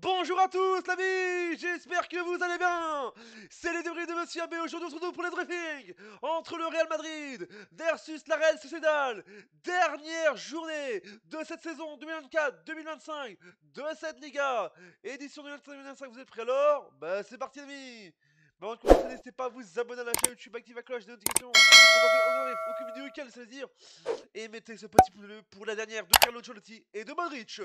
Bonjour à tous l'ami, j'espère que vous allez bien. C'est les débris de Monsieur Abbé, aujourd'hui on se retrouve pour le briefing entre le Real Madrid versus la Real Sociedad. Dernière journée de cette saison 2024-2025 de cette Liga. Édition 2025, vous êtes prêts alors? Bah c'est parti l'ami. Mais avant de commencer, n'hésitez pas à vous abonner à la chaîne YouTube, activez la cloche des notifications. Aucune vidéo week-end, ça veut dire. Et mettez ce petit pouce bleu pour la dernière de Carlo Ancelotti et de Modric.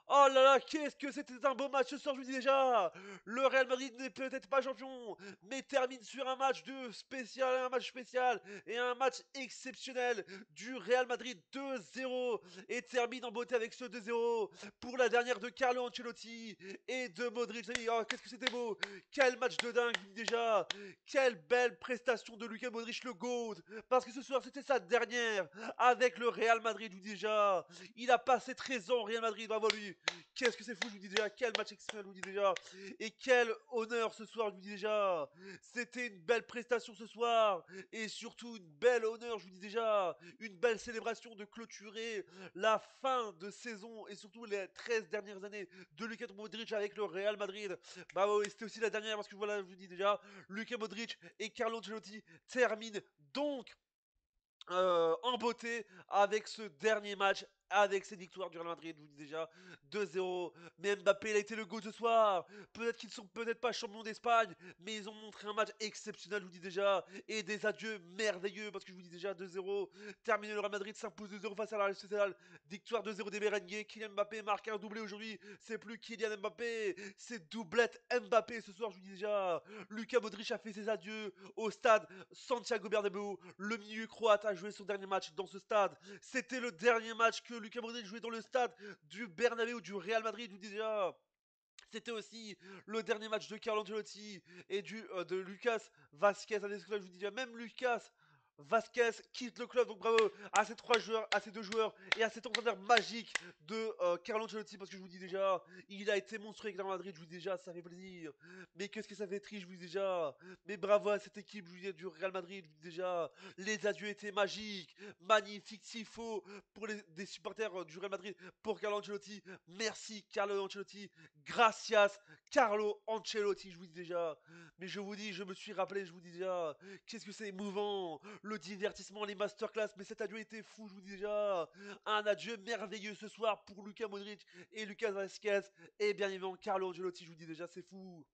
Oh là là, qu'est-ce que c'était un beau match ce soir, je vous dis déjà. Le Real Madrid n'est peut-être pas champion, mais termine sur un match spécial et un match exceptionnel du Real Madrid 2-0 et termine en beauté avec ce 2-0 pour la dernière de Carlo Ancelotti et de Modric. Oh, qu'est-ce que c'était beau. Quel match de dingue, je vous dis déjà. Quelle belle prestation de Luka Modric, le GOAT. Parce que ce soir, c'était sa dernière avec le Real Madrid, je vous dis déjà. Il a passé 13 ans au Real Madrid, bravo lui. Qu'est-ce que c'est fou, je vous dis déjà. Quel match exceptionnel, je vous dis déjà. Et quel honneur ce soir, je vous dis déjà. C'était une belle prestation ce soir. Et surtout, une belle honneur, je vous dis déjà. Une belle célébration de clôturer la fin de saison et surtout les 13 dernières années de Luka Modric avec le Real Madrid. Bah oui, c'était aussi la dernière parce que voilà, je vous dis déjà, Luka Modric et Carlo Ancelotti terminent donc en beauté avec ce dernier match, avec cette victoire du Real Madrid, je vous dis déjà 2-0. Mais Mbappé, il a été le goal ce soir. Peut-être qu'ils ne sont peut-être pas champions d'Espagne, mais ils ont montré un match exceptionnel, je vous dis déjà. Et des adieux merveilleux, parce que je vous dis déjà 2-0. Terminé, le Real Madrid s'impose 2-0 face à la Real Sociedad. Victoire 2-0 des Merengues. Kylian Mbappé marque un doublé aujourd'hui. C'est plus Kylian Mbappé, c'est doublette Mbappé ce soir, je vous dis déjà. Luka Modric a fait ses adieux au stade Santiago Bernabéu. Le milieu croate a joué son dernier match dans ce stade. C'était le dernier match que Luka Modric jouait dans le stade du Bernabéu du Real Madrid, je vous dis déjà. C'était aussi le dernier match de Carlo Ancelotti et de Lucas Vasquez. Je vous dis déjà, même Lucas Vasquez quitte le club. Donc bravo à ces trois joueurs, à ces deux joueurs et à cet entraîneur magique de Carlo Ancelotti. Parce que je vous dis déjà, il a été monstrueux avec la Madrid. Je vous dis déjà, ça fait plaisir. Mais qu'est-ce que ça fait triste, je vous dis déjà. Mais bravo à cette équipe, je vous dis, du Real Madrid. Je vous dis déjà, les adieux étaient magiques, magnifiques, s'il faut, pour des supporters du Real Madrid, pour Carlo Ancelotti. Merci Carlo Ancelotti. Gracias, Carlo Ancelotti, je vous dis déjà. Mais je vous dis, je me suis rappelé, je vous dis déjà, qu'est-ce que c'est émouvant, le divertissement, les masterclass, mais cet adieu était fou, je vous dis déjà. Un adieu merveilleux ce soir pour Luka Modric et Lucas Vasquez, et bien évidemment Carlo Ancelotti, je vous dis déjà, c'est fou.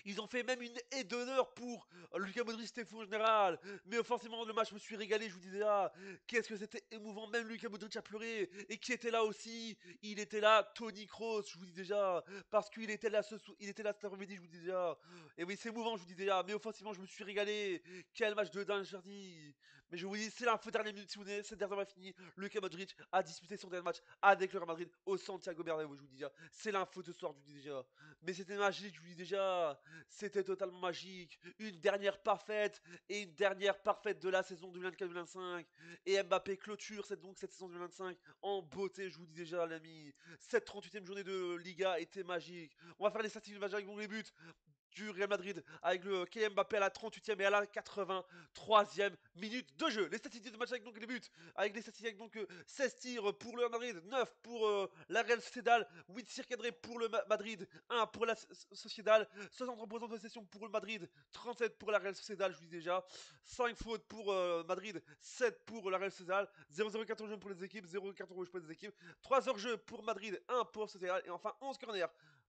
Ils ont fait même une aide d'honneur pour Lucas Modric, c'était fou en général. Mais forcément, le match, je me suis régalé, je vous disais, ah, qu'est-ce que c'était émouvant. Même Lucas Modric a pleuré. Et qui était là aussi? Il était là, Tony Kroos, je vous dis déjà. Parce qu'il était là, il était là cet après-midi, je vous dis déjà. Et oui, c'est émouvant, je vous dis déjà. Mais offensivement, je me suis régalé. Quel match de dingue, je vous dis. Mais je vous dis, c'est l'info dernière minute, si vous voulez, cette dernière va finir. Lucas Modric a disputé son dernier match avec le Real Madrid au Santiago Bernabéu, je vous dis déjà. C'est l'info de ce soir, je vous dis déjà. Mais c'était magique, je vous dis déjà. C'était totalement magique. Une dernière parfaite et une dernière parfaite de la saison 2024-2025. Et Mbappé clôture cette saison 2025 en beauté, je vous dis déjà, l'ami. Cette 38e journée de Liga était magique. On va faire les statistiques de match avec les buts du Real Madrid avec le Kylian Mbappé à la 38e et à la 83e minute de jeu. Les statistiques de match avec donc les buts, avec les statistiques avec donc 16 tirs pour le Real Madrid, 9 pour la Real Sociedad, 8 tirs cadrés pour le Madrid, 1 pour la Sociedad, 63% de possession pour le Madrid, 37 pour la Real Sociedad, je vous dis déjà, 5 fautes pour Madrid, 7 pour la Real Sociedad, 0-0 carton jaune pour les équipes, 0 carton rouge pour les équipes, 3 hors-jeu pour Madrid, 1 pour Sociedad et enfin 11 corners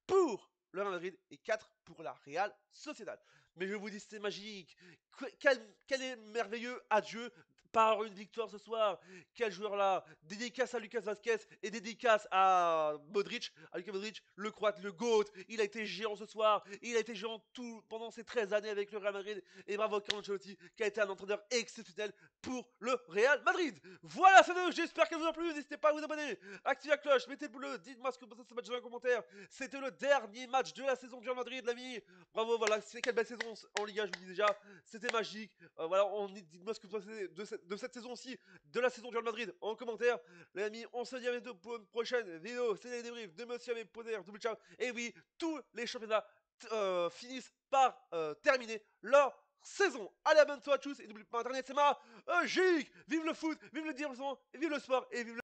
pour le Real Madrid et 4 pour la Real Sociedad. Mais je vous dis, c'est magique. Quel est merveilleux adieu par une victoire ce soir. Quel joueur là. Dédicace à Lucas Vasquez et dédicace à Modric. À Lucas Modric, le croate, le GOAT. Il a été géant ce soir. Il a été géant pendant ces 13 années avec le Real Madrid. Et bravo Carlo Ancelotti qui a été un entraîneur exceptionnel pour le Real Madrid. Voilà, c'est tout. J'espère qu'elle vous a plu. N'hésitez pas à vous abonner. Activez la cloche, mettez le pouce bleu. Dites-moi ce que vous pensez de ce match dans les commentaires. C'était le dernier match de la saison du Real Madrid, l'ami. Bravo, voilà, c'est quelle belle saison en Liga, je vous dis déjà. C'était magique. Voilà, dites-moi ce que vous pensez de cette saison-ci, de la saison du Real Madrid en commentaire. Les amis, on se dit à bientôt pour une prochaine vidéo. C'est les débriefs de Monsieur avec Poder, double ciao. Et oui, tous les championnats finissent par terminer leur saison. Allez, abonne-toi à tous et n'oublie pas internet, c'est magique. Vive le foot, vive le divertissement, et vive le sport, et vive le